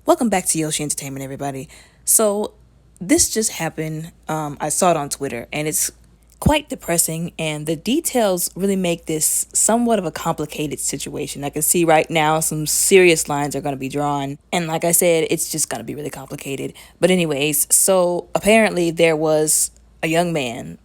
Welcome back to Yoshi Entertainment, everybody. So, this just happened. I saw it on Twitter, and it's quite depressing, and the details really make this somewhat of a complicated situation. I can see right now some serious lines are going to be drawn, and like I said, it's just going to be really complicated. But, anyways, so apparently there was a young man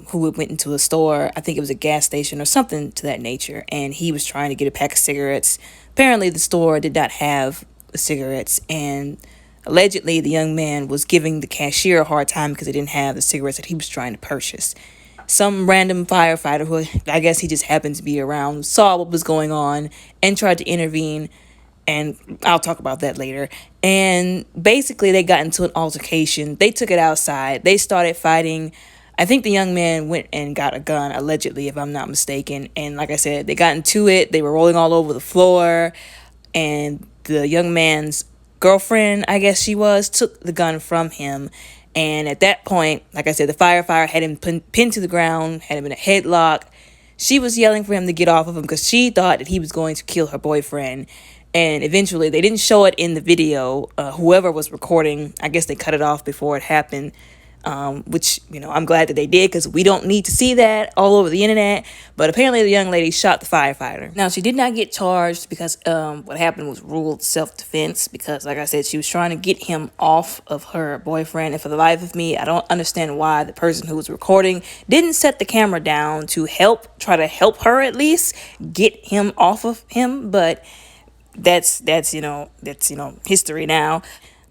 who went into a store. I think it was a gas station or something to that nature, and he was trying to get a pack of cigarettes. Apparently, the store did not have cigarettes, and allegedly the young man was giving the cashier a hard time because they didn't have the cigarettes that he was trying to purchase. Some random firefighter, who I guess he just happened to be around, saw what was going on and tried to intervene, and I'll talk about that later. And basically they got into an altercation. They took it outside. They started fighting. I think the young man went and got a gun, allegedly, if I'm not mistaken. And like I said, they got into it. They were rolling all over the floor, and the young man's girlfriend, I guess she was, took the gun from him. And at that point, like I said, the firefighter had him pinned to the ground, had him in a headlock. She was yelling for him to get off of him because she thought that he was going to kill her boyfriend. And eventually, they didn't show it in the video. Whoever was recording, I guess they cut it off before it happened. Which, I'm glad that they did, because we don't need to see that all over the internet. But apparently the young lady shot the firefighter. Now, she did not get charged because what happened was ruled self-defense, because, like I said, she was trying to get him off of her boyfriend. And for the life of me, I don't understand why the person who was recording didn't set the camera down to try to help her at least get him off of him. But that's history now.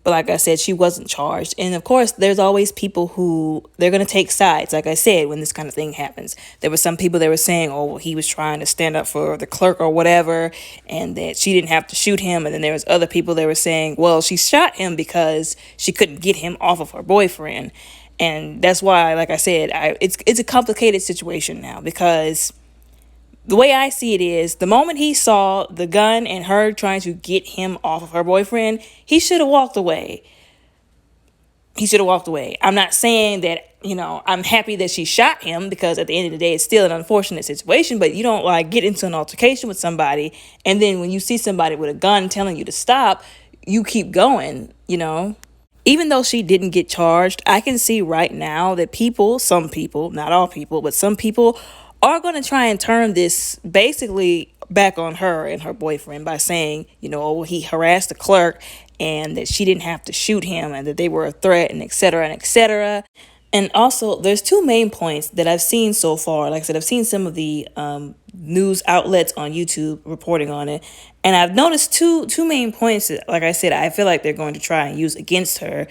But like I said, she wasn't charged. And of course, there's always people who, they're going to take sides. Like I said, when this kind of thing happens, there were some people that were saying, oh, well, he was trying to stand up for the clerk or whatever, and that she didn't have to shoot him. And then there was other people that were saying, well, she shot him because she couldn't get him off of her boyfriend. And that's why, like I said, it's a complicated situation now, because the way I see it is, the moment he saw the gun and her trying to get him off of her boyfriend, he should have walked away. He should have walked away. I'm not saying that, I'm happy that she shot him, because at the end of the day, it's still an unfortunate situation, but you don't get into an altercation with somebody, and then when you see somebody with a gun telling you to stop, you keep going. Even though she didn't get charged, I can see right now that some people, not all people, but some people are going to try and turn this basically back on her and her boyfriend by saying, he harassed the clerk and that she didn't have to shoot him and that they were a threat, and et cetera, and et cetera. And also, there's two main points that I've seen so far. Like I said, I've seen some of the news outlets on YouTube reporting on it. And I've noticed two main points that, like I said, I feel like they're going to try and use against her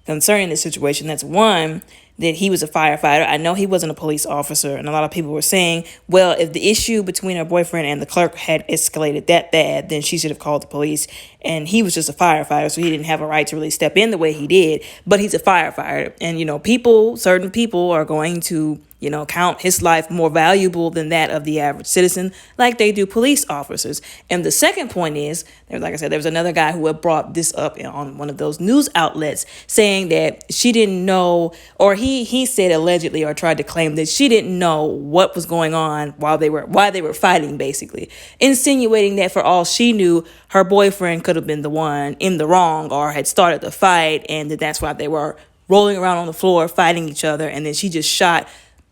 concerning this situation. That's one, that he was a firefighter. I know he wasn't a police officer, and a lot of people were saying, well, if the issue between her boyfriend and the clerk had escalated that bad, then she should have called the police, and he was just a firefighter, so he didn't have a right to really step in the way he did. But he's a firefighter, and certain people are going to count his life more valuable than that of the average citizen, like they do police officers. And the second point is, like I said, there was another guy who had brought this up on one of those news outlets, saying that she didn't know, or he said allegedly, or tried to claim that she didn't know what was going on why they were fighting, basically insinuating that for all she knew, her boyfriend could have been the one in the wrong or had started the fight, and that's why they were rolling around on the floor fighting each other, and then she just shot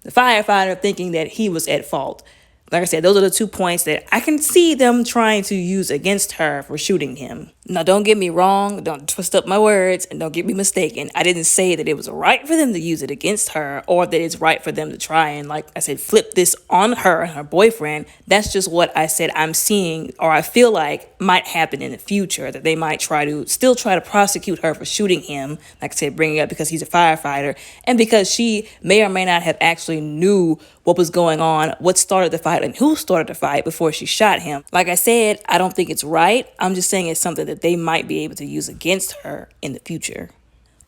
the firefighter, thinking that he was at fault. Like I said, those are the 2 points that I can see them trying to use against her for shooting him. Now, don't get me wrong. Don't twist up my words, and don't get me mistaken. I didn't say that it was right for them to use it against her, or that it's right for them to try and, like I said, flip this on her and her boyfriend. That's just what I said I'm seeing, or I feel like might happen in the future, that they might try to prosecute her for shooting him, like I said, bringing up because he's a firefighter, and because she may or may not have actually knew what was going on, what started the fight, and who started the fight before she shot him. Like I said, I don't think it's right. I'm just saying it's something that they might be able to use against her in the future.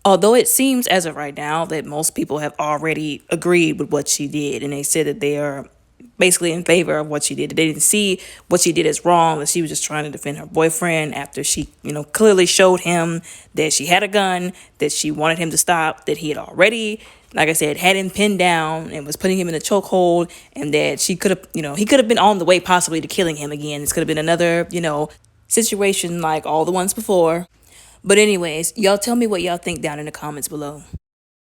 Although it seems as of right now that most people have already agreed with what she did, and they said that they are basically in favor of what she did. They didn't see what she did as wrong, that she was just trying to defend her boyfriend after she, clearly showed him that she had a gun, that she wanted him to stop, that he had already, like I said, had him pinned down and was putting him in a chokehold, and that he could have been on the way possibly to killing him again. This could have been another, situation like all the ones before. But anyways, y'all tell me what y'all think down in the comments below.